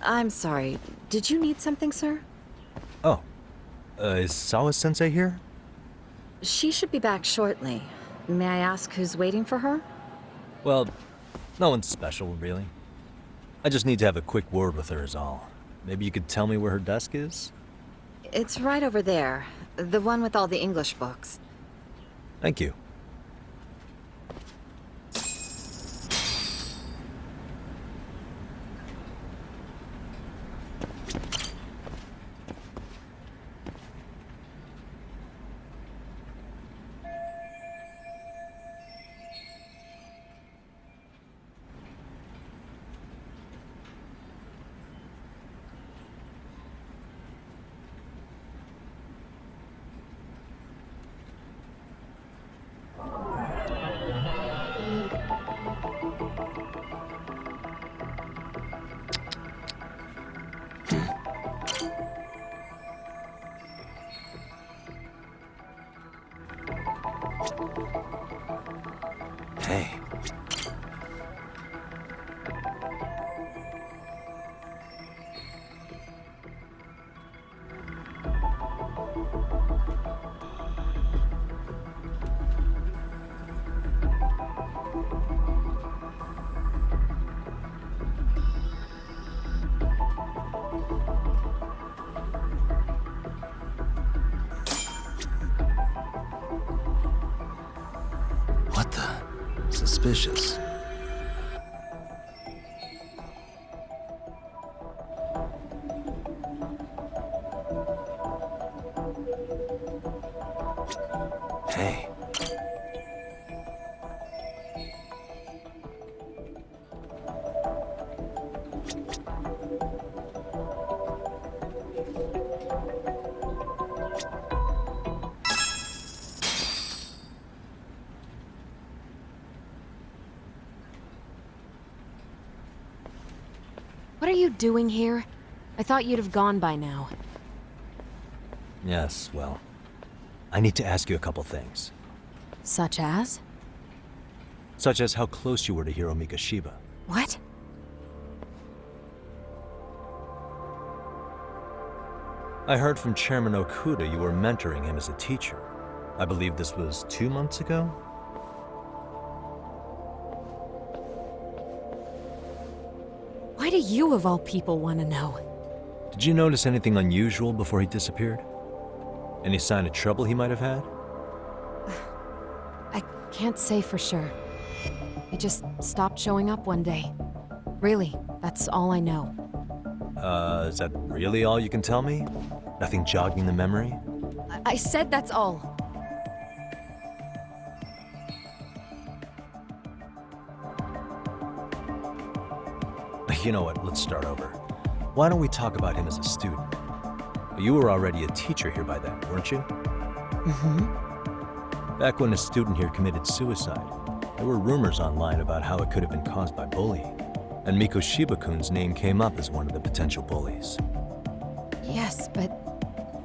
I'm sorry. Did you need something, sir? Oh, is Sawa-sensei here? She should be back shortly. May I ask who's waiting for her? Well, no one's special, really. I just need to have a quick word with her is all. Maybe you could tell me where her desk is? It's right over there. The one with all the English books. Thank you. Hey. What the? Suspicious. Hey. What are you doing here? I thought you'd have gone by now. Yes, well, I need to ask you a couple things. Such as? Such as how close you were to Hiro Mikoshiba. What? I heard from Chairman Okuda you were mentoring him as a teacher. I believe this was 2 months ago? Why do you of all people want to know? Did you notice anything unusual before he disappeared? Any sign of trouble he might have had? I can't say for sure. He just stopped showing up one day. Really, that's all I know. Is that really all you can tell me? Nothing jogging the memory? I said that's all. You know what, let's start over. Why don't we talk about him as a student? You were already a teacher here by then, weren't you? Mm-hmm. Back when a student here committed suicide, there were rumors online about how it could have been caused by bullying. And Mikoshiba-kun's name came up as one of the potential bullies. Yes, but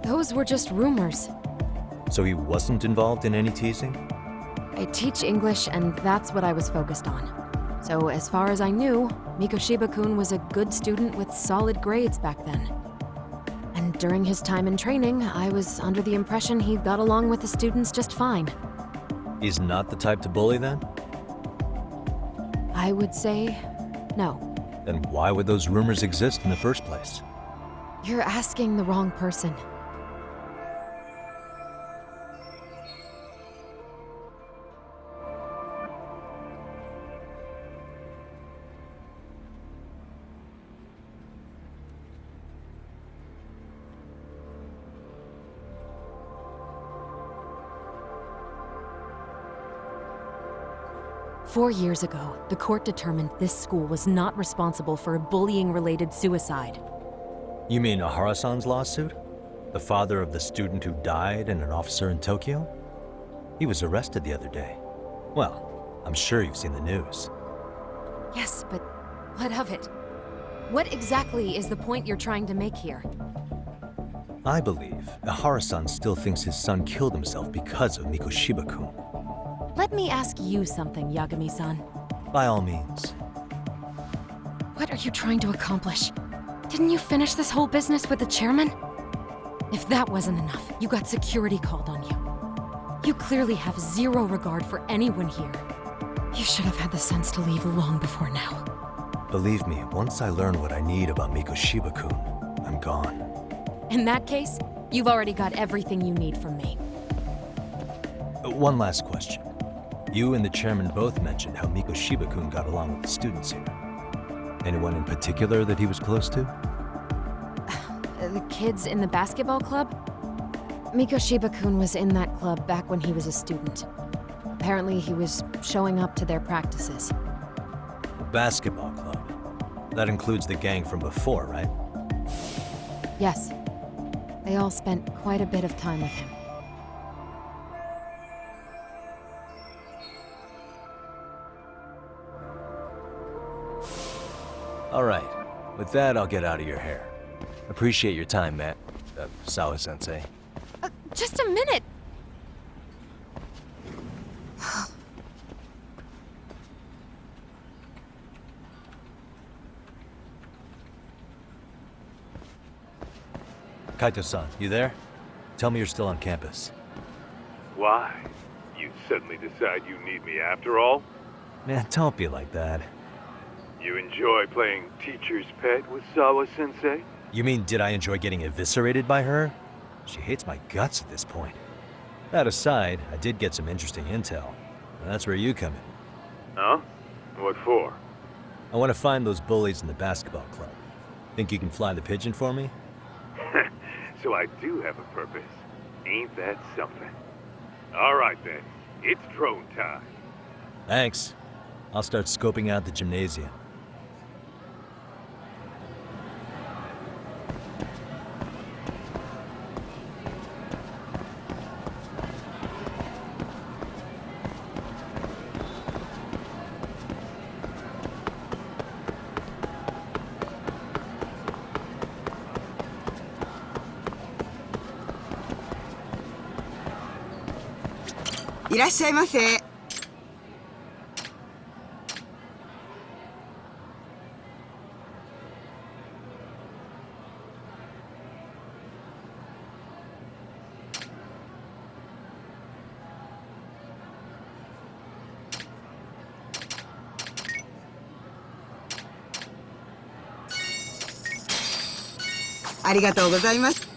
those were just rumors. So he wasn't involved in any teasing? I teach English, and that's what I was focused on. So as far as I knew, Mikoshiba-kun was a good student with solid grades back then. And during his time in training, I was under the impression he got along with the students just fine. He's not the type to bully then? I would say no. Then why would those rumors exist in the first place? You're asking the wrong person. Four years ago, the court determined this school was not responsible for a bullying-related suicide. You mean Ahara-san's lawsuit? The father of the student who died and an officer in Tokyo? He was arrested the other day. Well, I'm sure you've seen the news. Yes, but what of it? What exactly is the point you're trying to make here? I believe Ahara-san still thinks his son killed himself because of Mikoshiba-kun. Let me ask you something, Yagami-san. By all means. What are you trying to accomplish? Didn't you finish this whole business with the chairman? If that wasn't enough, you got security called on you. You clearly have zero regard for anyone here. You should have had the sense to leave long before now. Believe me, once I learn what I need about Mikoshiba-kun, I'm gone. In that case, you've already got everything you need from me. One last question. You and the chairman both mentioned how Mikoshiba-kun got along with the students here. Anyone in particular that he was close to? The kids in the basketball club? Mikoshiba-kun was in that club back when he was a student. Apparently, he was showing up to their practices. Basketball club. That includes the gang from before, right? Yes. They all spent quite a bit of time with him. All right. With that, I'll get out of your hair. Appreciate your time, Matt. Sawa-sensei. Just a minute! Kaito-san, you there? Tell me you're still on campus. Why? You suddenly decide you need me after all? Man, don't be like that. You enjoy playing teacher's pet with Sawa-sensei? You mean, did I enjoy getting eviscerated by her? She hates my guts at this point. That aside, I did get some interesting intel. And that's where you come in. Huh? What for? I want to find those bullies in the basketball club. Think you can fly the pigeon for me? So I do have a purpose. Ain't that something? All right then, it's drone time. Thanks. I'll start scoping out the gymnasium.いらっしゃいませ。ありがとうございます。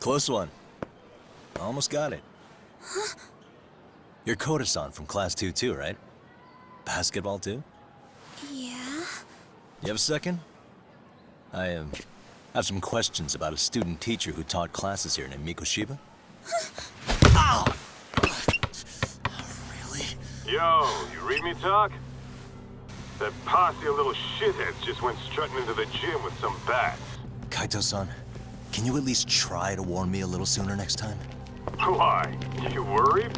Close one. Almost got it. Huh? You're Koda-san from Class 2 too, right? Basketball too? Yeah. You have a second? I have some questions about a student teacher who taught classes here named Mikoshiba. Ow! Really? Yo, you read me talk? That posse of little shitheads just went strutting into the gym with some bats. Kaito-san, can you at least try to warn me a little sooner next time? Why? You worried?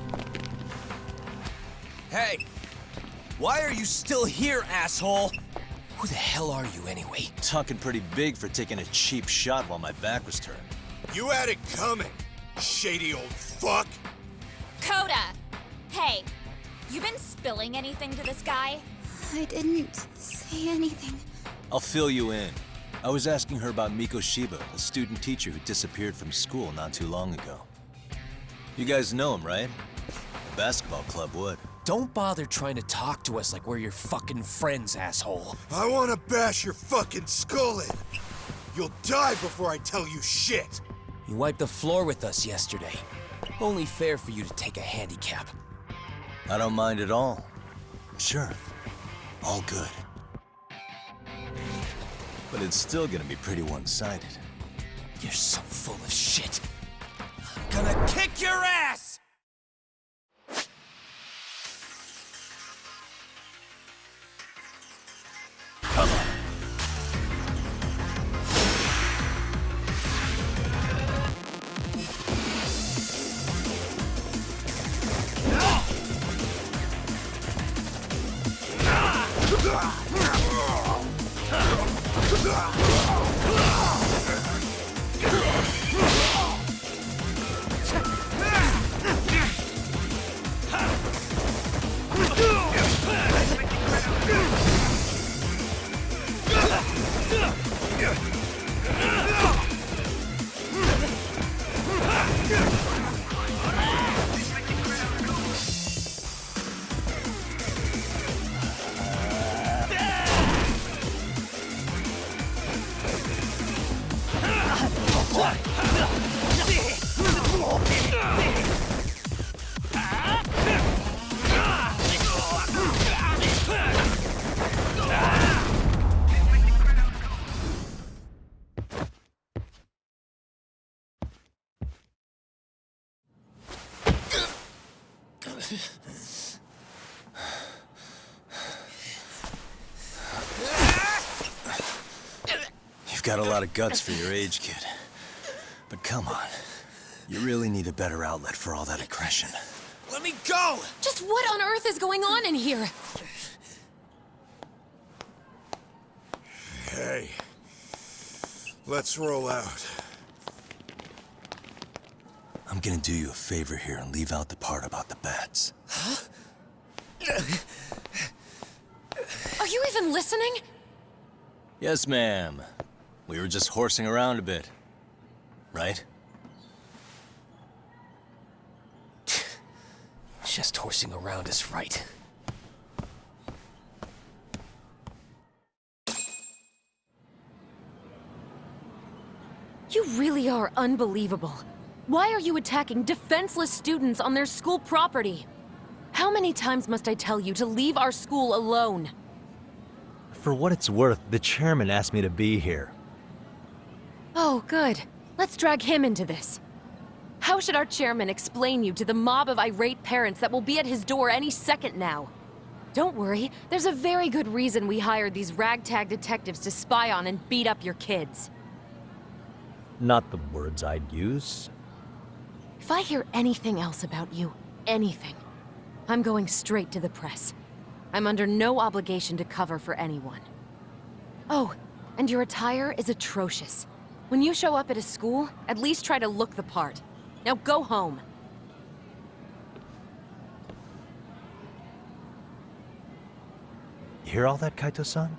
Hey! Why are you still here, asshole? Who the hell are you anyway? Talking pretty big for taking a cheap shot while my back was turned. You had it coming, shady old fuck. Coda! Hey, you been spilling anything to this guy? I didn't say anything. I'll fill you in. I was asking her about Miko Shiba, the student teacher who disappeared from school not too long ago. You guys know him, right? The basketball club would. Don't bother trying to talk to us like we're your fucking friends, asshole. I wanna bash your fucking skull in. You'll die before I tell you shit. You wiped the floor with us yesterday. Only fair for you to take a handicap. I don't mind at all. Sure, all good. But it's still gonna be pretty one-sided. You're so full of shit. I'm gonna kick your ass! Come on. You've got a lot of guts for your age, kid. But come on, you really need a better outlet for all that aggression. Let me go! Just what on earth is going on in here? Hey, let's roll out. I'm gonna do you a favor here and leave out the part about the bats. Are you even listening? Yes, ma'am. We were just horsing around a bit. Right? Just horsing around is right. You really are unbelievable. Why are you attacking defenseless students on their school property? How many times must I tell you to leave our school alone? For what it's worth, the chairman asked me to be here. Oh, good. Let's drag him into this. How should our chairman explain you to the mob of irate parents that will be at his door any second now? Don't worry, there's a very good reason we hired these ragtag detectives to spy on and beat up your kids. Not the words I'd use. If I hear anything else about you, anything, I'm going straight to the press. I'm under no obligation to cover for anyone. Oh, and your attire is atrocious. When you show up at a school, at least try to look the part. Now go home. You hear all that, Kaito-san?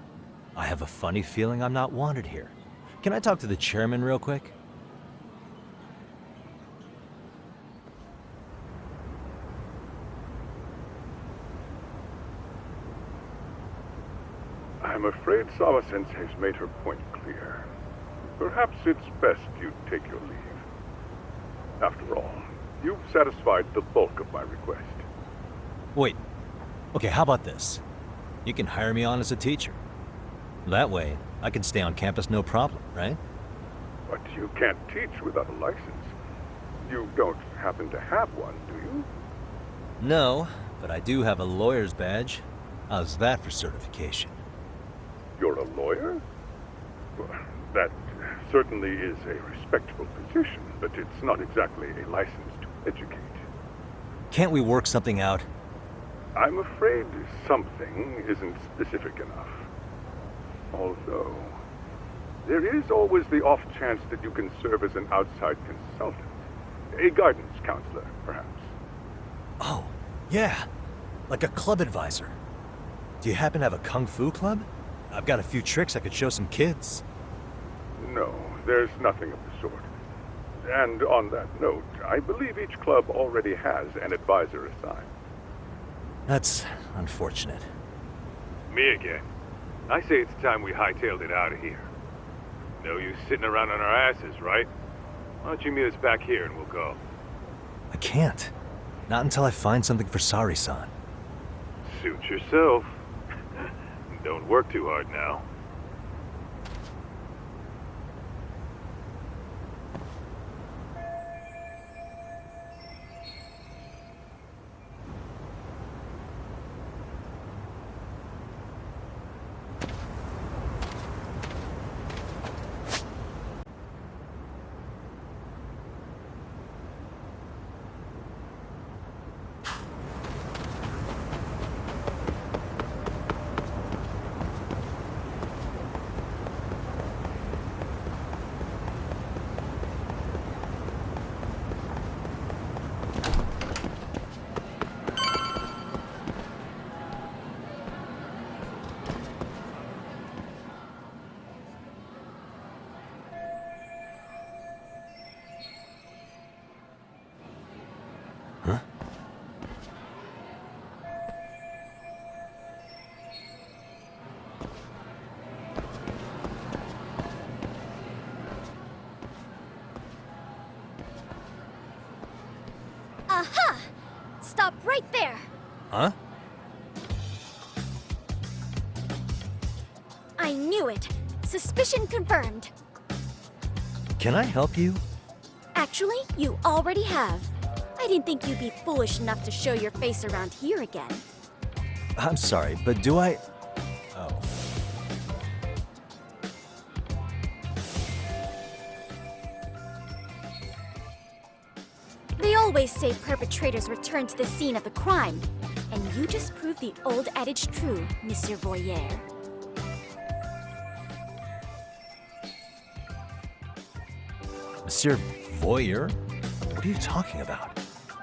I have a funny feeling I'm not wanted here. Can I talk to the chairman real quick? I'm afraid Sawa-sensei's made her point clear. Perhaps it's best you take your leave. After all, you've satisfied the bulk of my request. Wait. Okay, how about this? You can hire me on as a teacher. That way, I can stay on campus no problem, right? But you can't teach without a license. You don't happen to have one, do you? No, but I do have a lawyer's badge. How's that for certification? You're a lawyer? Well, that certainly is a respectable position, but it's not exactly a license to educate. Can't we work something out? I'm afraid something isn't specific enough. Although, there is always the off chance that you can serve as an outside consultant. A guidance counselor, perhaps. Oh, yeah. Like a club advisor. Do you happen to have a kung fu club? I've got a few tricks I could show some kids. No, there's nothing of the sort. And on that note, I believe each club already has an advisor assigned. That's unfortunate. Me again. I say it's time we hightailed it out of here. No use sitting around on our asses, right? Why don't you meet us back here and we'll go? I can't. Not until I find something for Sari-san. Suit yourself. Don't work too hard now. Aha! Stop right there! Huh? I knew it. Suspicion confirmed. Can I help you? Actually, you already have. I didn't think you'd be foolish enough to show your face around here again. I'm sorry, but do I... Oh. They always say perpetrators return to the scene of the crime. And you just proved the old adage true, Monsieur Voyeur. Monsieur Voyeur? What are you talking about?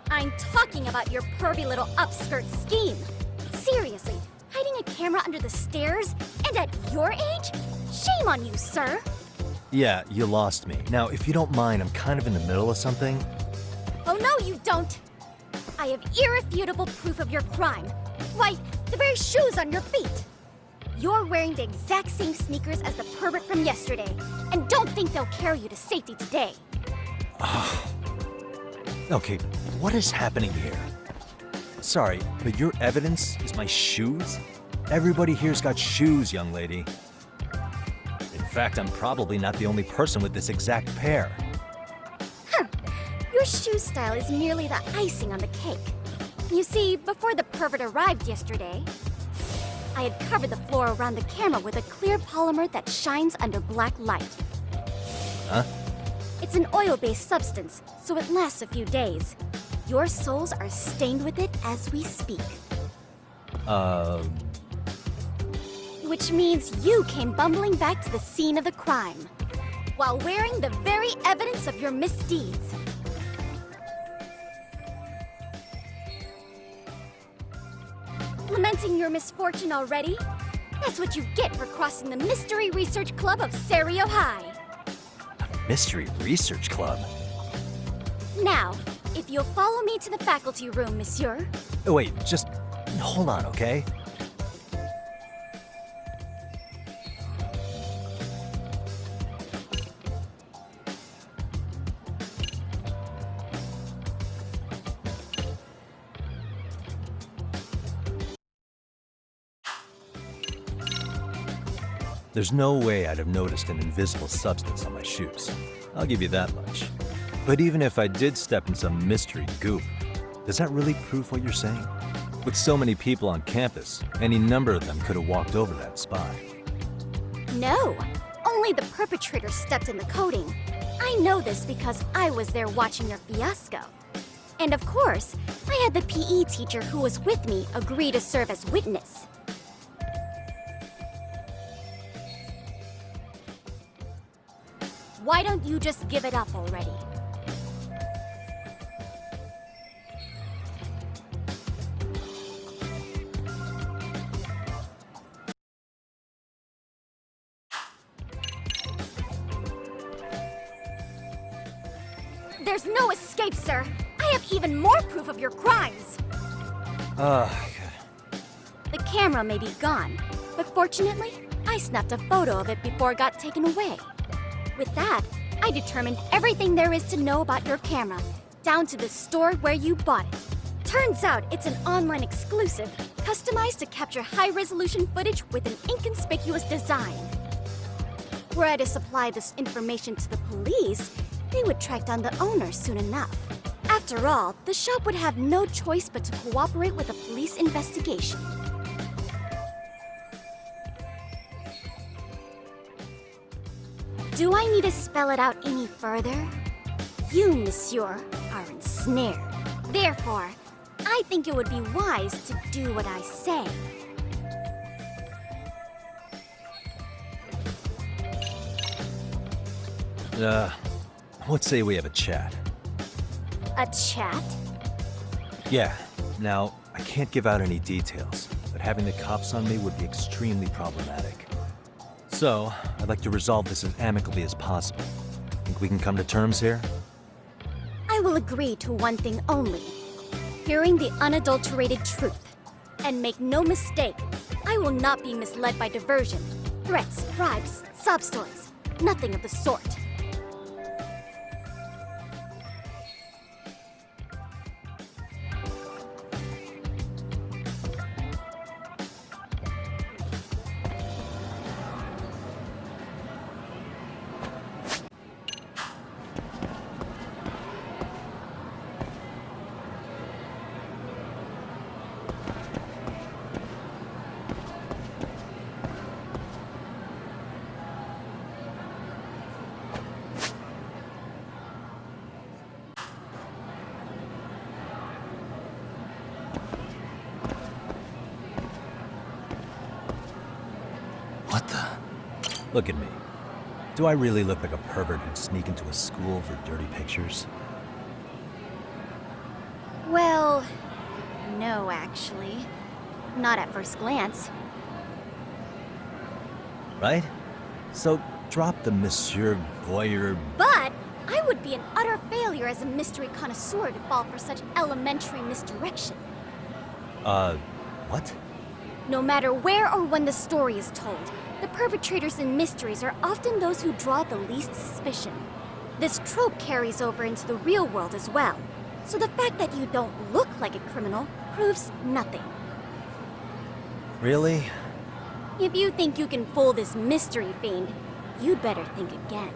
I'm talking about your pervy little upskirt scheme. Seriously, hiding a camera under the stairs? And at your age? Shame on you, sir! Yeah, you lost me. Now, if you don't mind, I'm kind of in the middle of something. Oh no, you don't! I have irrefutable proof of your crime. Why, the very shoes on your feet! You're wearing the exact same sneakers as the pervert from yesterday, and don't think they'll carry you to safety today. Okay, what is happening here? Sorry, but your evidence is my shoes? Everybody here's got shoes, young lady. In fact, I'm probably not the only person with this exact pair. Your shoe style is merely the icing on the cake. You see, before the pervert arrived yesterday, I had covered the floor around the camera with a clear polymer that shines under black light. Huh? It's an oil-based substance, so it lasts a few days. Your soles are stained with it as we speak. Which means you came bumbling back to the scene of the crime, while wearing the very evidence of your misdeeds. Lamenting your misfortune already? That's what you get for crossing the Mystery Research Club of Serio High. Mystery Research Club? Now, if you'll follow me to the faculty room, monsieur. Oh, wait, just hold on, okay? There's no way I'd have noticed an invisible substance on my shoes. I'll give you that much. But even if I did step in some mystery goop, does that really prove what you're saying? With so many people on campus, any number of them could have walked over that spot. No, only the perpetrator stepped in the coating. I know this because I was there watching your fiasco. And of course, I had the PE teacher who was with me agree to serve as witness. Why don't you just give it up already? There's no escape, sir. I have even more proof of your crimes. Ugh. The camera may be gone, but fortunately, I snapped a photo of it before it got taken away. With that, I determined everything there is to know about your camera, down to the store where you bought it. Turns out it's an online exclusive, customized to capture high-resolution footage with an inconspicuous design. Were I to supply this information to the police, they would track down the owner soon enough. After all, the shop would have no choice but to cooperate with the police investigation. Do I need to spell it out any further? You, monsieur, are ensnared. Therefore, I think it would be wise to do what I say. Let's say we have a chat. A chat? Yeah. Now, I can't give out any details, but having the cops on me would be extremely problematic. So, I'd like to resolve this as amicably as possible. Think we can come to terms here? I will agree to one thing only. Hearing the unadulterated truth. And make no mistake, I will not be misled by diversion, threats, bribes, sob stories. Nothing of the sort. What the? Look at me. Do I really look like a pervert who'd sneak into a school for dirty pictures? Well, no, actually. Not at first glance. Right? So, drop the Monsieur Voyeur. But I would be an utter failure as a mystery connoisseur to fall for such elementary misdirection. What? No matter where or when the story is told, the perpetrators in mysteries are often those who draw the least suspicion. This trope carries over into the real world as well, so the fact that you don't look like a criminal proves nothing. Really? If you think you can fool this mystery fiend, you'd better think again.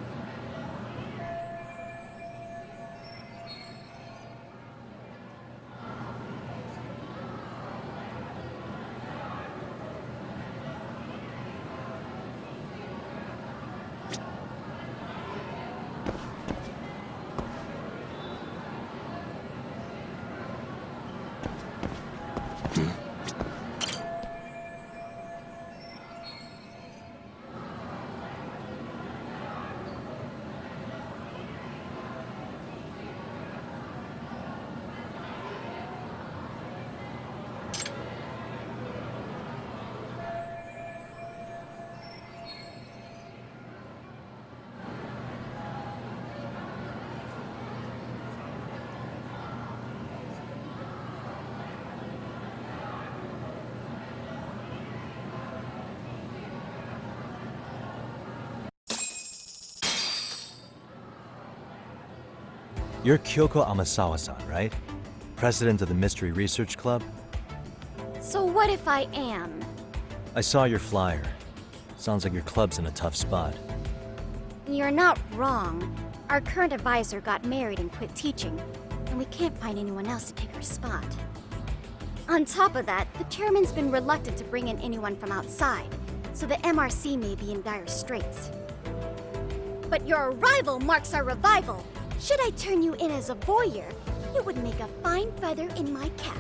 You're Kyoko Amasawa-san, right? President of the Mystery Research Club? So what if I am? I saw your flyer. Sounds like your club's in a tough spot. You're not wrong. Our current advisor got married and quit teaching, and we can't find anyone else to take her spot. On top of that, the chairman's been reluctant to bring in anyone from outside, so the MRC may be in dire straits. But your arrival marks our revival. Should I turn you in as a voyeur, it would make a fine feather in my cap.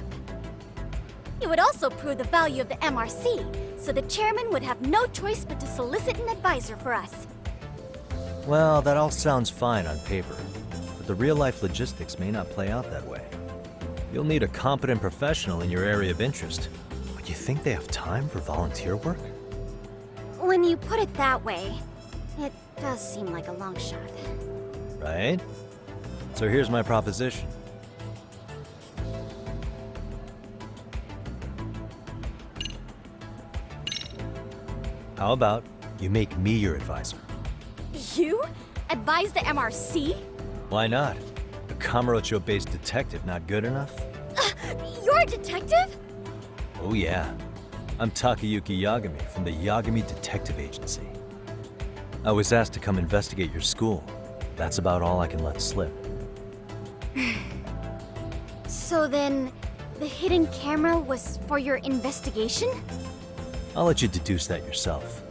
It would also prove the value of the MRC, so the chairman would have no choice but to solicit an advisor for us. Well, that all sounds fine on paper, but the real-life logistics may not play out that way. You'll need a competent professional in your area of interest. But you think they have time for volunteer work? When you put it that way, it does seem like a long shot. Right? So here's my proposition. How about you make me your advisor? You? Advise the MRC? Why not? A Kamurocho-based detective not good enough? You're a detective? Oh yeah. I'm Takayuki Yagami from the Yagami Detective Agency. I was asked to come investigate your school. That's about all I can let slip. So then, the hidden camera was for your investigation? I'll let you deduce that yourself.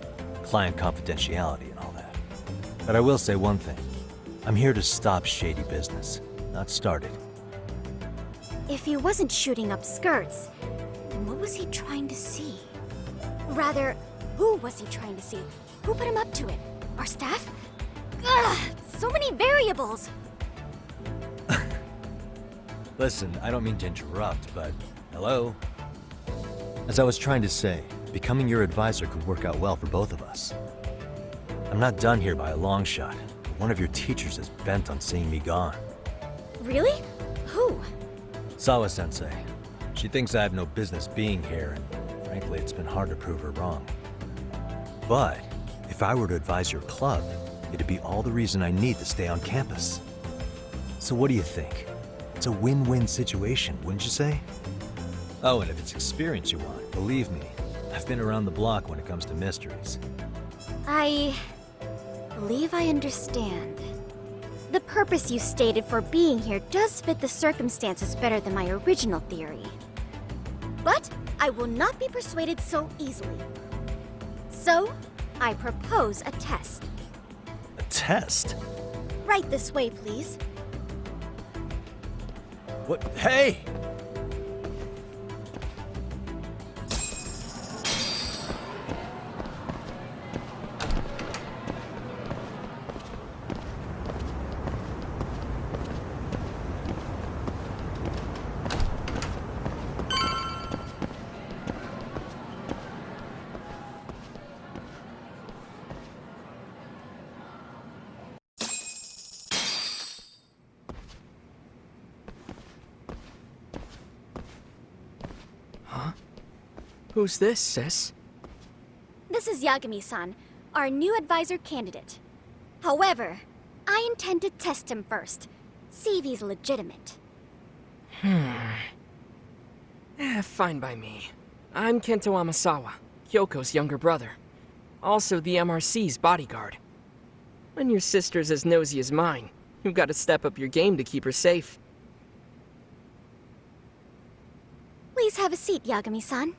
Client confidentiality and all that. But I will say one thing. I'm here to stop shady business, not start it. If he wasn't shooting up skirts, then what was he trying to see? Rather, who was he trying to see? Who put him up to it? Our staff? Ugh, so many variables! Listen, I don't mean to interrupt, but hello? As I was trying to say, becoming your advisor could work out well for both of us. I'm not done here by a long shot. One of your teachers is bent on seeing me gone. Really? Who? Sawa-sensei. She thinks I have no business being here, and frankly, it's been hard to prove her wrong. But if I were to advise your club, it'd be all the reason I need to stay on campus. So what do you think? It's a win-win situation, wouldn't you say? Oh, and if it's experience you want, believe me, I've been around the block when it comes to mysteries. I believe I understand. The purpose you stated for being here does fit the circumstances better than my original theory. But I will not be persuaded so easily. So, I propose a test. A test? Right this way, please. What? Hey! Who's this, sis? This is Yagami-san, our new advisor candidate. However, I intend to test him first, see if he's legitimate. Fine by me. I'm Kento Amasawa, Kyoko's younger brother. Also the MRC's bodyguard. When your sister's as nosy as mine, you've got to step up your game to keep her safe. Please have a seat, Yagami-san.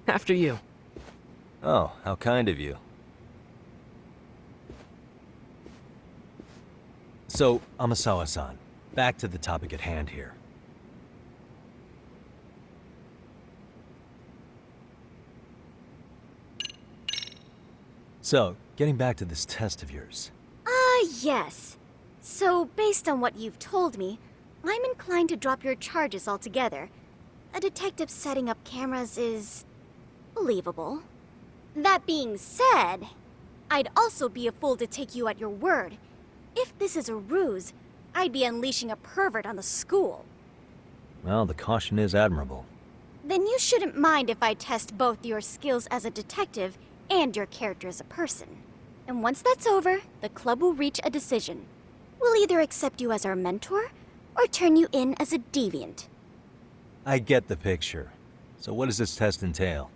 After you. Oh, how kind of you. So, Amasawa-san, back to the topic at hand here. So, getting back to this test of yours. Yes. So, based on what you've told me, I'm inclined to drop your charges altogether. A detective setting up cameras is believable. That being said, I'd also be a fool to take you at your word. If this is a ruse, I'd be unleashing a pervert on the school. Well, the caution is admirable. Then you shouldn't mind if I test both your skills as a detective and your character as a person. And once that's over, the club will reach a decision. We'll either accept you as our mentor, or turn you in as a deviant. I get the picture. So what does this test entail?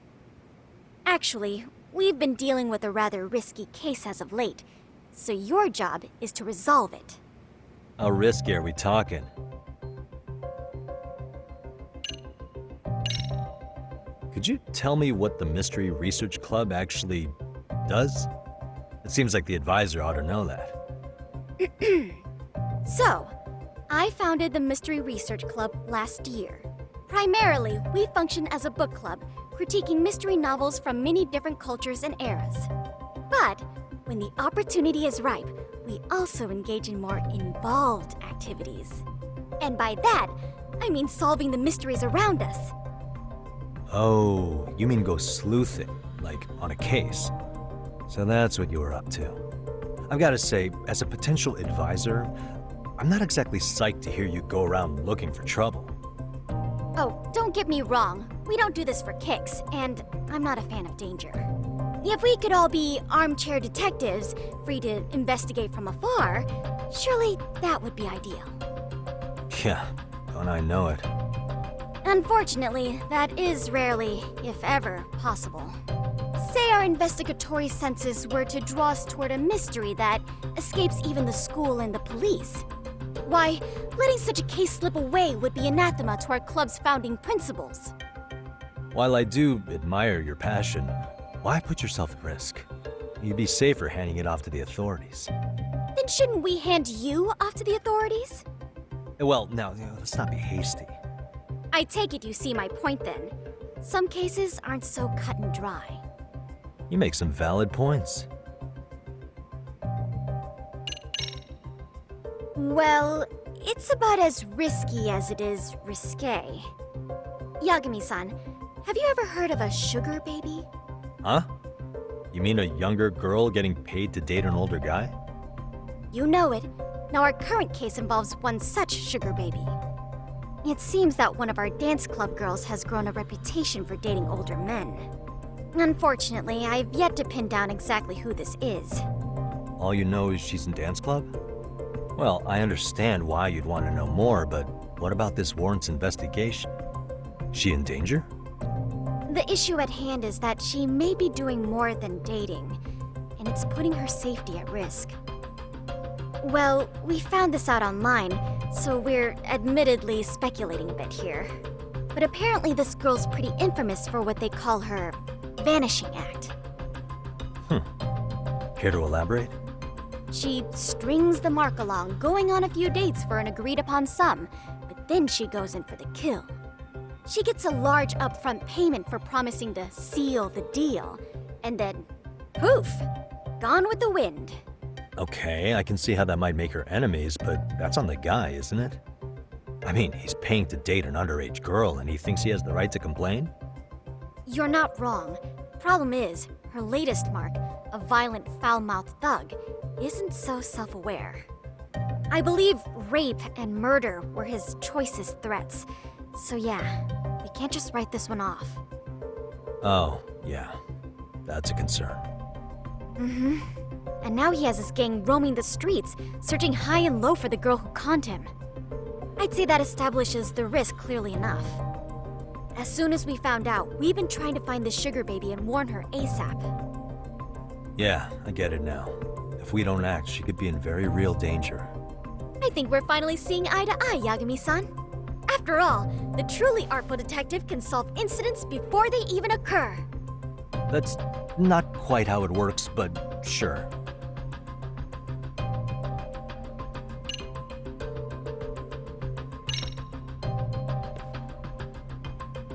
Actually, we've been dealing with a rather risky case as of late, so your job is to resolve it. How risky are we talking? Could you tell me what the Mystery Research Club actually does? It seems like the advisor ought to know that. So, I founded the Mystery Research Club last year. Primarily, we function as a book club, critiquing mystery novels from many different cultures and eras. But, when the opportunity is ripe, we also engage in more involved activities. And by that, I mean solving the mysteries around us. Oh, you mean go sleuthing, like on a case. So that's what you were up to. I've got to say, as a potential advisor, I'm not exactly psyched to hear you go around looking for trouble. Oh, don't get me wrong. We don't do this for kicks, and I'm not a fan of danger. If we could all be armchair detectives, free to investigate from afar, surely that would be ideal. Yeah, don't I know it. Unfortunately, that is rarely, if ever, possible. Say our investigatory senses were to draw us toward a mystery that escapes even the school and the police. Why, letting such a case slip away would be anathema to our club's founding principles. While I do admire your passion, why put yourself at risk? You'd be safer handing it off to the authorities. Then shouldn't we hand you off to the authorities? Well, now, let's not be hasty. I take it you see my point then. Some cases aren't so cut and dry. You make some valid points. Well, it's about as risky as it is risque. Yagami-san, have you ever heard of a sugar baby? Huh? You mean a younger girl getting paid to date an older guy? You know it. Now our current case involves one such sugar baby. It seems that one of our dance club girls has grown a reputation for dating older men. Unfortunately, I've yet to pin down exactly who this is. All you know is she's in dance club? Well, I understand why you'd want to know more, but what about this warrants investigation? She in danger? The issue at hand is that she may be doing more than dating, and it's putting her safety at risk. Well, we found this out online, so we're admittedly speculating a bit here. But apparently this girl's pretty infamous for what they call her vanishing act. Care to elaborate? She strings the mark along, going on a few dates for an agreed-upon sum, but then she goes in for the kill. She gets a large upfront payment for promising to seal the deal, and then, poof, gone with the wind. Okay, I can see how that might make her enemies, but that's on the guy, isn't it? I mean, he's paying to date an underage girl, and he thinks he has the right to complain? You're not wrong. Problem is, her latest mark, a violent, foul-mouthed thug, isn't so self-aware. I believe rape and murder were his choicest threats. So yeah, we can't just write this one off. Oh, yeah. That's a concern. Mm-hmm. And now he has his gang roaming the streets, searching high and low for the girl who conned him. I'd say that establishes the risk clearly enough. As soon as we found out, we've been trying to find the sugar baby and warn her ASAP. Yeah, I get it now. If we don't act, she could be in very real danger. I think we're finally seeing eye to eye, Yagami-san. After all, the truly artful detective can solve incidents before they even occur. That's not quite how it works, but sure.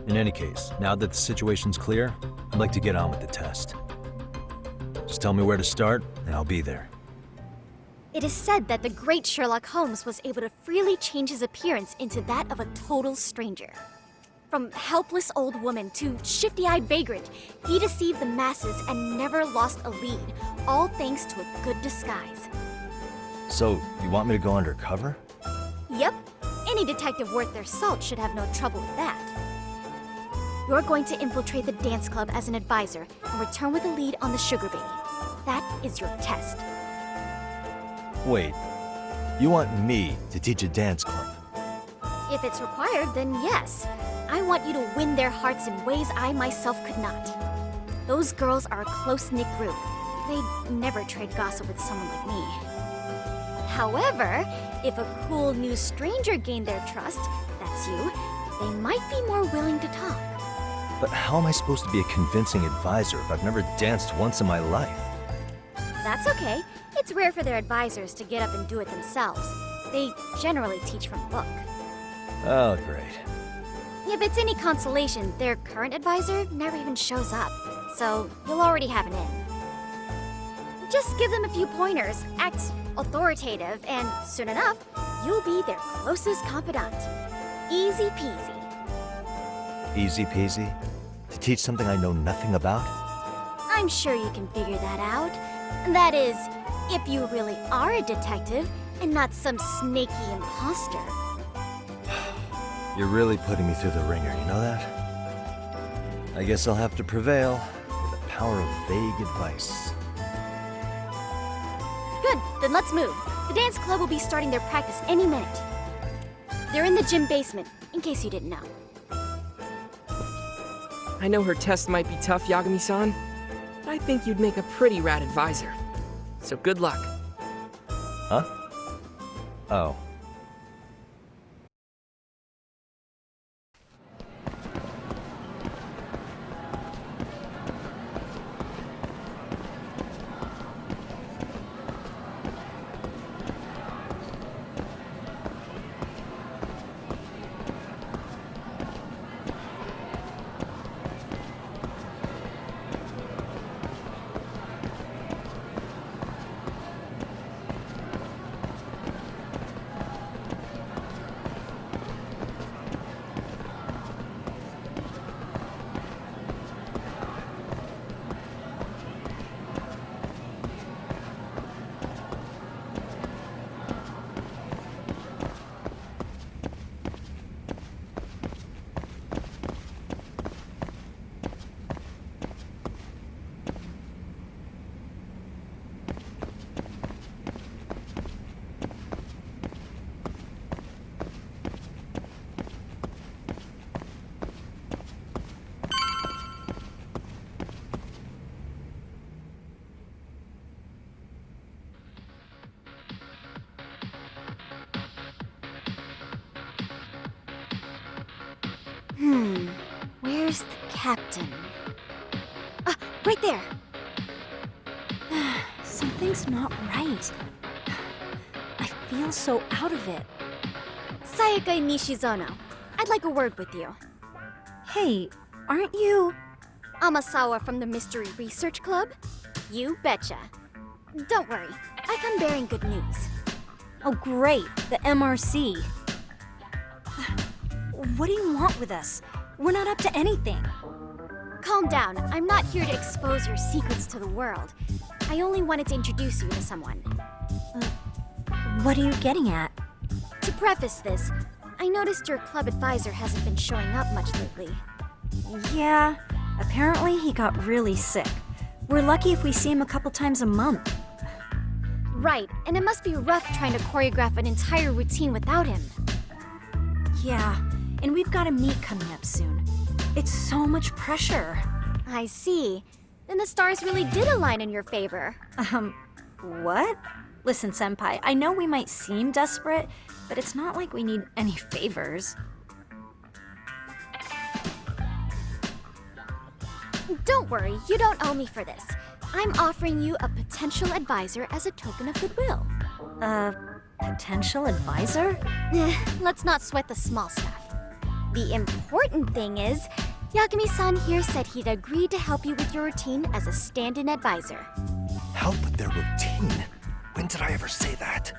In any case, now that the situation's clear, I'd like to get on with the test. Just tell me where to start, and I'll be there. It is said that the great Sherlock Holmes was able to freely change his appearance into that of a total stranger. From helpless old woman to shifty-eyed vagrant, he deceived the masses and never lost a lead, all thanks to a good disguise. So, you want me to go undercover? Yep, any detective worth their salt should have no trouble with that. You're going to infiltrate the dance club as an advisor and return with a lead on the sugar baby. That is your test. Wait, you want me to teach a dance club? If it's required, then yes. I want you to win their hearts in ways I myself could not. Those girls are a close-knit group. They'd never trade gossip with someone like me. However, if a cool new stranger gained their trust, that's you, they might be more willing to talk. But how am I supposed to be a convincing advisor if I've never danced once in my life? That's okay. It's rare for their advisors to get up and do it themselves. They generally teach from a book. Oh, great. If it's any consolation, their current advisor never even shows up, so you'll already have an in. Just give them a few pointers, act authoritative, and soon enough, you'll be their closest confidant. Easy peasy. Easy peasy? To teach something I know nothing about? I'm sure you can figure that out. That is, if you really are a detective and not some snaky imposter. You're really putting me through the ringer, you know that? I guess I'll have to prevail with the power of vague advice. Good, then let's move. The dance club will be starting their practice any minute. They're in the gym basement, in case you didn't know. I know her test might be tough, Yagami-san, but I think you'd make a pretty rad advisor. So good luck. Huh? Oh. Where's the captain? Ah, right there! Something's not right. I feel so out of it. Sayaka Nishizono, I'd like a word with you. Hey, aren't you... Amasawa from the Mystery Research Club? You betcha. Don't worry, I come bearing good news. Oh great, the MRC. What do you want with us? We're not up to anything. Calm down, I'm not here to expose your secrets to the world. I only wanted to introduce you to someone. What are you getting at? To preface this, I noticed your club advisor hasn't been showing up much lately. Yeah, apparently he got really sick. We're lucky if we see him a couple times a month. Right, and it must be rough trying to choreograph an entire routine without him. Yeah, and we've got a meet coming up soon. It's so much pressure. I see. Then the stars really did align in your favor. What? Listen, Senpai, I know we might seem desperate, but it's not like we need any favors. Don't worry, you don't owe me for this. I'm offering you a potential advisor as a token of goodwill. Potential advisor? Let's not sweat the small stuff. The important thing is, Yagami-san here said he'd agreed to help you with your routine as a stand-in advisor. Help with their routine? When did I ever say that?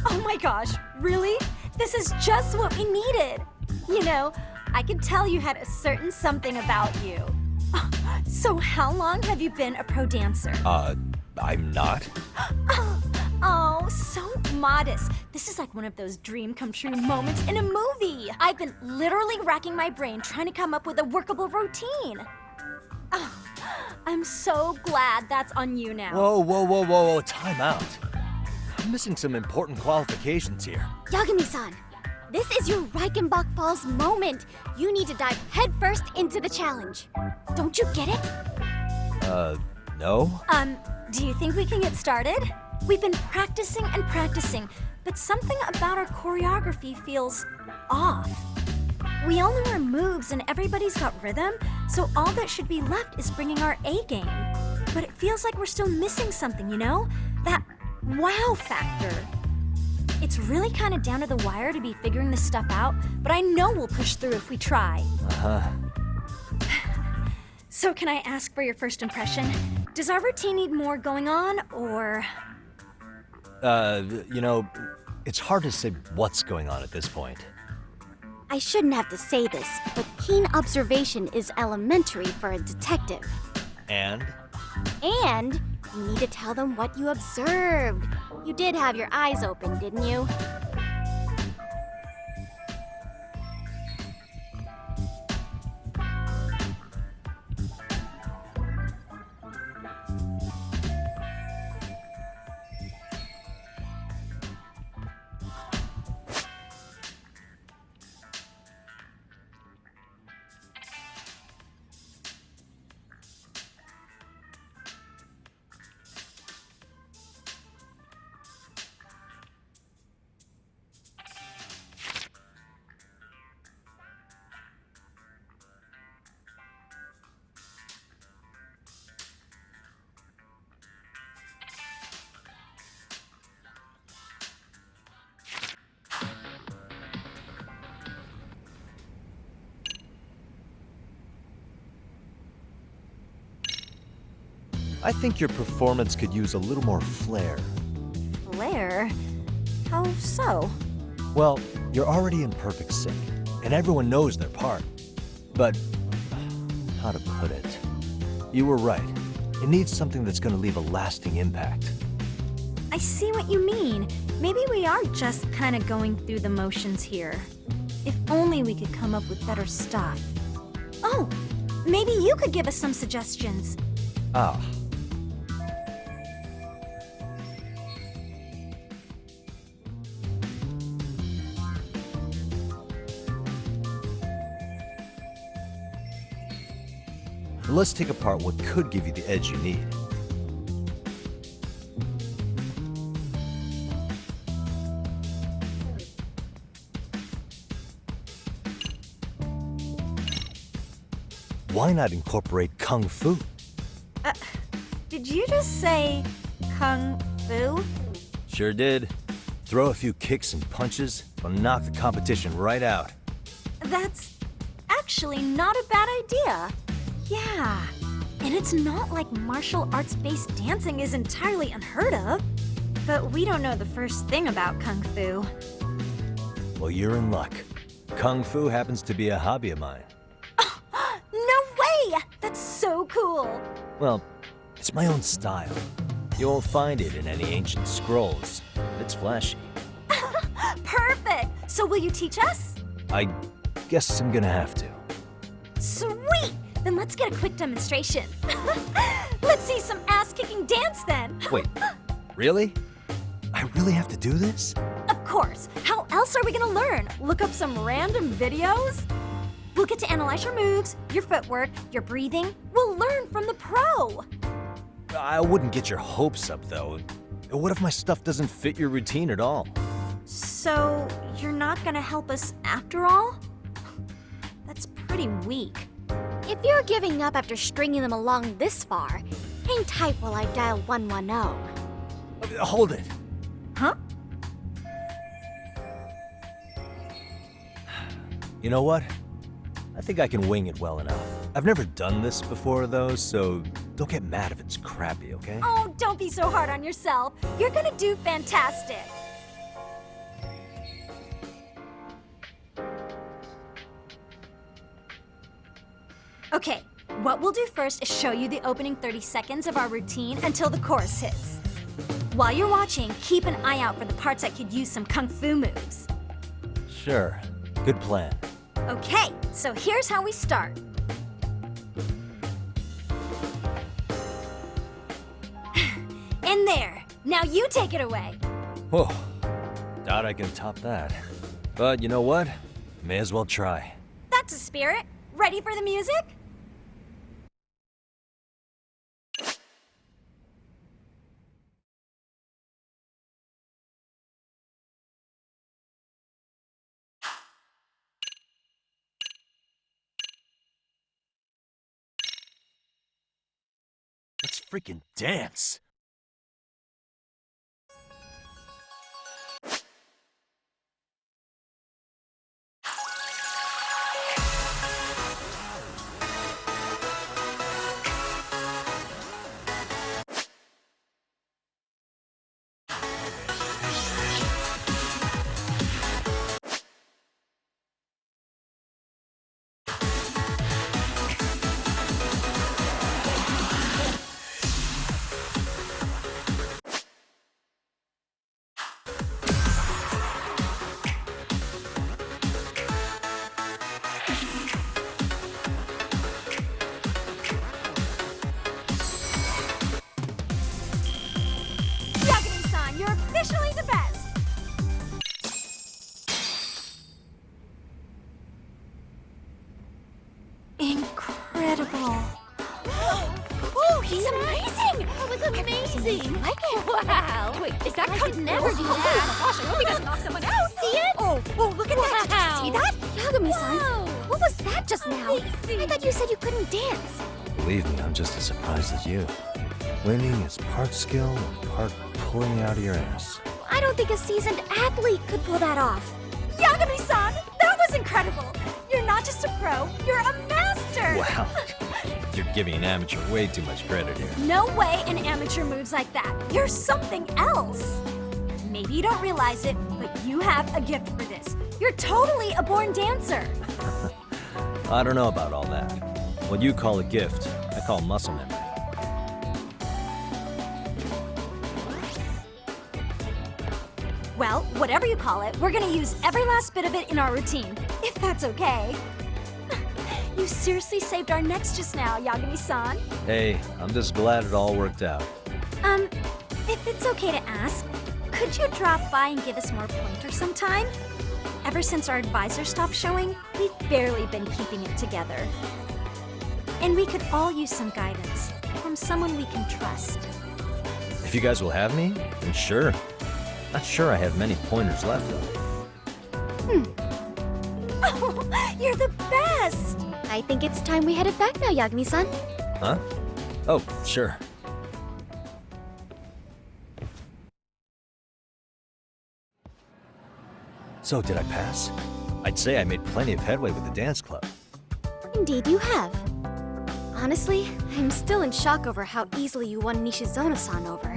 Oh my gosh, really? This is just what we needed. You know, I could tell you had a certain something about you. So how long have you been a pro dancer? I'm not. Oh, so modest. This is like one of those dream come true moments in a movie. I've been literally racking my brain trying to come up with a workable routine. Oh, I'm so glad that's on you now. Whoa, time out. I'm missing some important qualifications here. Yagami-san, this is your Reichenbach Falls moment. You need to dive headfirst into the challenge. Don't you get it? No? Do you think we can get started? We've been practicing and practicing, but something about our choreography feels off. We all know our moves and everybody's got rhythm, so all that should be left is bringing our A game. But it feels like we're still missing something, you know? That wow factor. It's really kind of down to the wire to be figuring this stuff out, but I know we'll push through if we try. So can I ask for your first impression? Does our routine need more going on, or...? You know, it's hard to say what's going on at this point. I shouldn't have to say this, but keen observation is elementary for a detective. And? And you need to tell them what you observed. You did have your eyes open, didn't you? I think your performance could use a little more flair. Blair? How so? Well, you're already in perfect sync, and everyone knows their part. But, how to put it? You were right. It needs something that's gonna leave a lasting impact. I see what you mean. Maybe we are just kind of going through the motions here. If only we could come up with better stuff. Oh, maybe you could give us some suggestions. Ah. Let's take apart what could give you the edge you need. Why not incorporate Kung Fu? Did you just say Kung Fu? Sure did. Throw a few kicks and punches, will knock the competition right out. That's actually not a bad idea. Yeah, and it's not like martial arts-based dancing is entirely unheard of. But we don't know the first thing about Kung Fu. Well, you're in luck. Kung Fu happens to be a hobby of mine. No way! That's so cool! Well, it's my own style. You won't find it in any ancient scrolls. It's flashy. Perfect! So will you teach us? I guess I'm gonna have to. Sweet! Then let's get a quick demonstration. Let's see some ass-kicking dance then. Wait, really? I really have to do this? Of course. How else are we gonna learn? Look up some random videos? We'll get to analyze your moves, your footwork, your breathing. We'll learn from the pro. I wouldn't get your hopes up, though. What if my stuff doesn't fit your routine at all? So, you're not gonna help us after all? That's pretty weak. If you're giving up after stringing them along this far, hang tight while I dial 110. Hold it. Huh? You know what? I think I can wing it well enough. I've never done this before, though, so don't get mad if it's crappy, okay? Oh, don't be so hard on yourself. You're gonna do fantastic. Okay, what we'll do first is show you the opening 30 seconds of our routine until the chorus hits. While you're watching, keep an eye out for the parts that could use some kung fu moves. Sure. Good plan. Okay, so here's how we start. In there. Now you take it away. Whoa. Doubt I can top that. But you know what? May as well try. That's a spirit. Ready for the music? Let's freaking dance. he's amazing! That was amazing! Like it. Wow! Wait, is that could never do that? Gosh, I hope he doesn't knock someone out! See it? Oh, look at that! Wow. Did you see that? Yagami-san, Whoa. what was that just now? I thought you said you couldn't dance. Believe me, I'm just as surprised as you. Winning is part skill and part pulling out of your ass. I don't think a seasoned athlete could pull that off. Yagami-san, that was incredible! You're not just a pro, you're a master! Wow. You're giving an amateur way too much credit here. No way an amateur moves like that. You're something else. Maybe you don't realize it, but you have a gift for this. You're totally a born dancer. I don't know about all that. What you call a gift, I call muscle memory. Well, whatever you call it, we're gonna use every last bit of it in our routine, if that's okay. You seriously saved our necks just now, Yagami-san. Hey, I'm just glad it all worked out. If it's okay to ask, could you drop by and give us more pointers sometime? Ever since our advisor stopped showing, we've barely been keeping it together. And we could all use some guidance from someone we can trust. If you guys will have me, then sure. Not sure I have many pointers left, though. Oh, you're the best! I think it's time we headed back now, Yagami-san. Huh? Oh, sure. So, did I pass? I'd say I made plenty of headway with the dance club. Indeed you have. Honestly, I'm still in shock over how easily you won Nishizono-san over.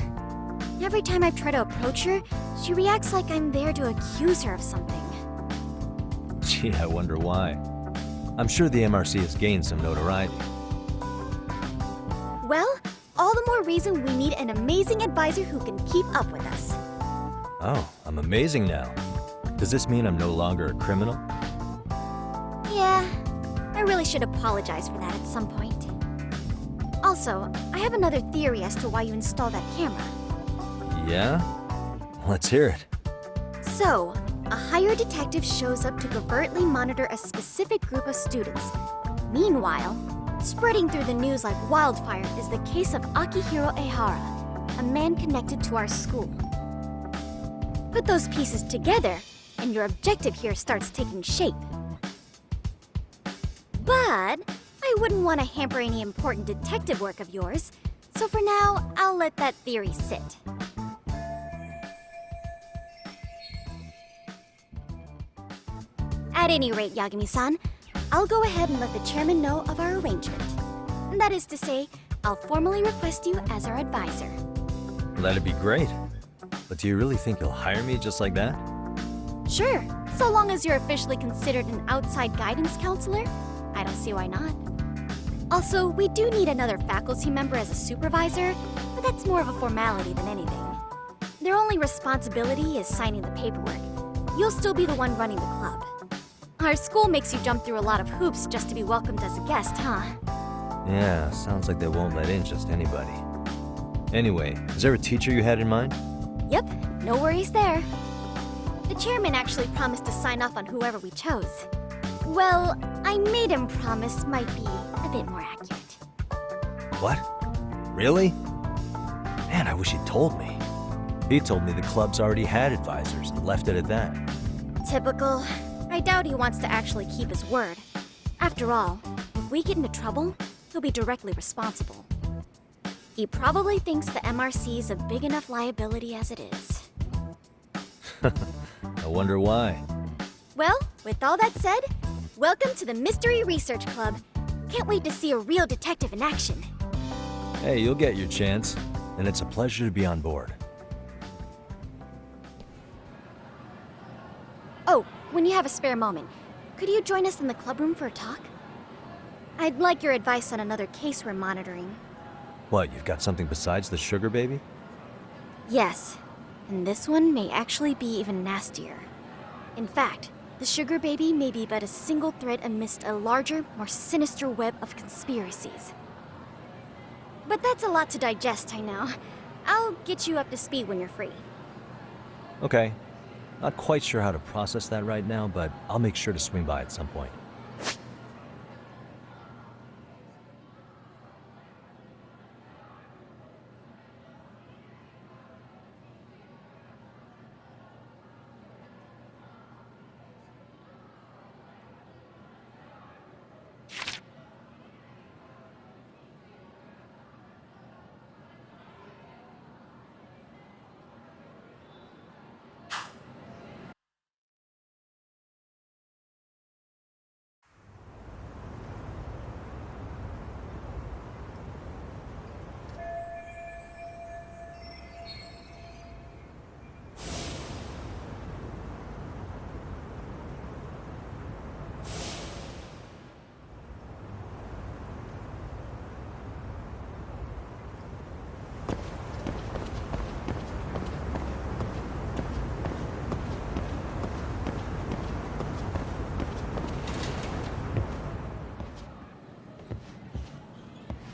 Every time I try to approach her, she reacts like I'm there to accuse her of something. Gee, I wonder why. I'm sure the MRC has gained some notoriety. Well, all the more reason we need an amazing advisor who can keep up with us. Oh, I'm amazing now. Does this mean I'm no longer a criminal? Yeah, I really should apologize for that at some point. Also, I have another theory as to why you installed that camera. Yeah? Let's hear it. So, a hired detective shows up to covertly monitor a specific group of students. Meanwhile, spreading through the news like wildfire is the case of Akihiro Ehara, a man connected to our school. Put those pieces together, and your objective here starts taking shape. But I wouldn't want to hamper any important detective work of yours, so for now, I'll let that theory sit. At any rate, Yagami-san, I'll go ahead and let the chairman know of our arrangement. That is to say, I'll formally request you as our advisor. That'd be great. But do you really think you'll hire me just like that? Sure, so long as you're officially considered an outside guidance counselor, I don't see why not. Also, we do need another faculty member as a supervisor, but that's more of a formality than anything. Their only responsibility is signing the paperwork. You'll still be the one running the club. Our school makes you jump through a lot of hoops just to be welcomed as a guest, huh? Yeah, sounds like they won't let in just anybody. Anyway, is there a teacher you had in mind? Yep, no worries there. The chairman actually promised to sign off on whoever we chose. Well, I made him promise might be a bit more accurate. What? Really? Man, I wish he'd told me. He told me the club's already had advisors and left it at that. Typical. I doubt he wants to actually keep his word. After all, if we get into trouble, he'll be directly responsible. He probably thinks the MRC is a big enough liability as it is. I wonder why. Well, with all that said, welcome to the Mystery Research Club. Can't wait to see a real detective in action. Hey, you'll get your chance, and it's a pleasure to be on board. Oh, when you have a spare moment, could you join us in the club room for a talk? I'd like your advice on another case we're monitoring. What, you've got something besides the sugar baby? Yes, and this one may actually be even nastier. In fact, the sugar baby may be but a single thread amidst a larger, more sinister web of conspiracies. But that's a lot to digest, I know. I'll get you up to speed when you're free. Okay. Not quite sure how to process that right now, but I'll make sure to swing by at some point.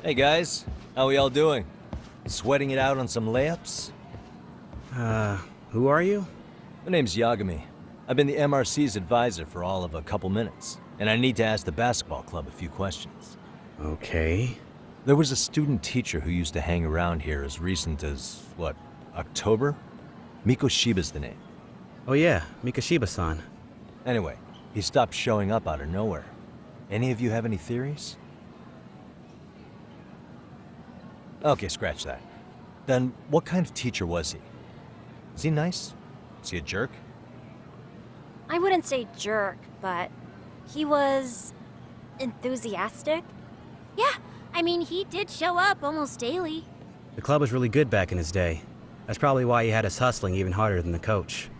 Hey guys, how we all doing? Sweating it out on some layups? Who are you? My name's Yagami. I've been the MRC's advisor for all of a couple minutes, and I need to ask the basketball club a few questions. Okay. There was a student teacher who used to hang around here as recent as, what, October? Mikoshiba's the name. Oh yeah, Mikoshiba-san. Anyway, he stopped showing up out of nowhere. Any of you have any theories? Okay, scratch that. Then, what kind of teacher was he? Is he nice? Is he a jerk? I wouldn't say jerk, but he was enthusiastic. Yeah, I mean, he did show up almost daily. The club was really good back in his day. That's probably why he had us hustling even harder than the coach.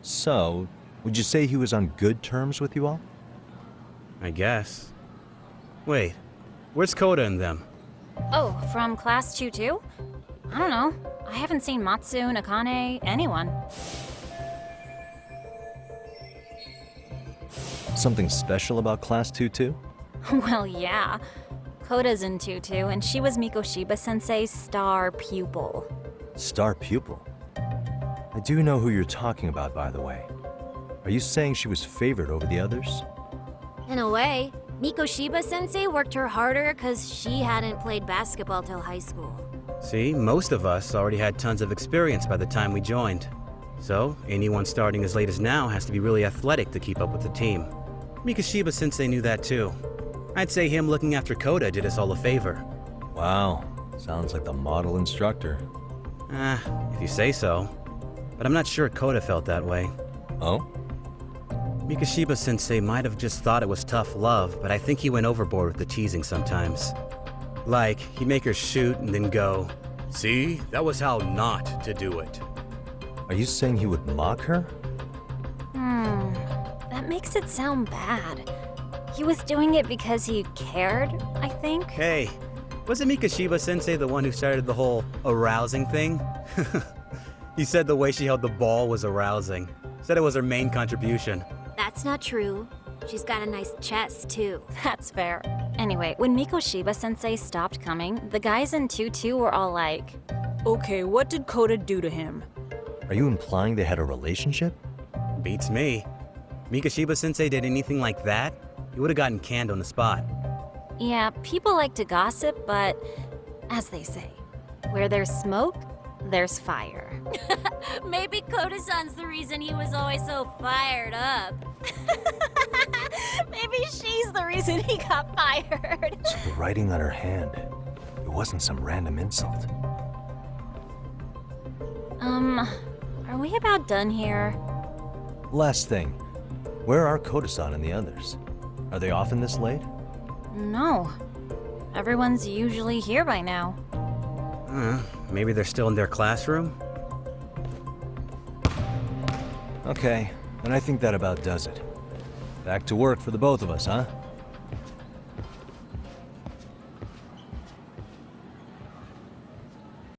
So, would you say he was on good terms with you all? I guess. Wait, where's Koda and them? Oh, from class 2 too? I don't know. I haven't seen Matsu, Nakane, anyone. Something special about Class 2 too? Well, yeah. Koda's in 2-2, and she was Mikoshiba-sensei's star pupil. Star pupil? I do know who you're talking about, by the way. Are you saying she was favored over the others? In a way, Mikoshiba-sensei worked her harder because she hadn't played basketball till high school. See, most of us already had tons of experience by the time we joined. So, anyone starting as late as now has to be really athletic to keep up with the team. Mikoshiba-sensei knew that too. I'd say him looking after Koda did us all a favor. Wow, sounds like the model instructor. If you say so. But I'm not sure Koda felt that way. Oh? Mikoshiba-sensei might have just thought it was tough love, but I think he went overboard with the teasing sometimes. Like, he'd make her shoot and then go, "See, that was how not to do it." Are you saying he would mock her? That makes it sound bad. He was doing it because he cared, I think. Hey, wasn't Mikoshiba-sensei the one who started the whole arousing thing? He said the way she held the ball was arousing. Said it was her main contribution. That's not true. She's got a nice chest, too. That's fair. Anyway, when Mikoshiba-sensei stopped coming, the guys in 2-2 were all like, Okay, what did Koda do to him? Are you implying they had a relationship? Beats me. Mikoshiba-sensei did anything like that, he would have gotten canned on the spot. yeah, people like to gossip, but as they say, where there's smoke, there's fire. Maybe Koda-san's the reason he was always so fired up. Maybe she's the reason he got fired. It's the writing on her hand. It wasn't some random insult. Are we about done here? Last thing. Where are Koda-san and the others? Are they often this late? No. Everyone's usually here by now. Maybe they're still in their classroom? Okay, then I think that about does it. Back to work for the both of us, huh?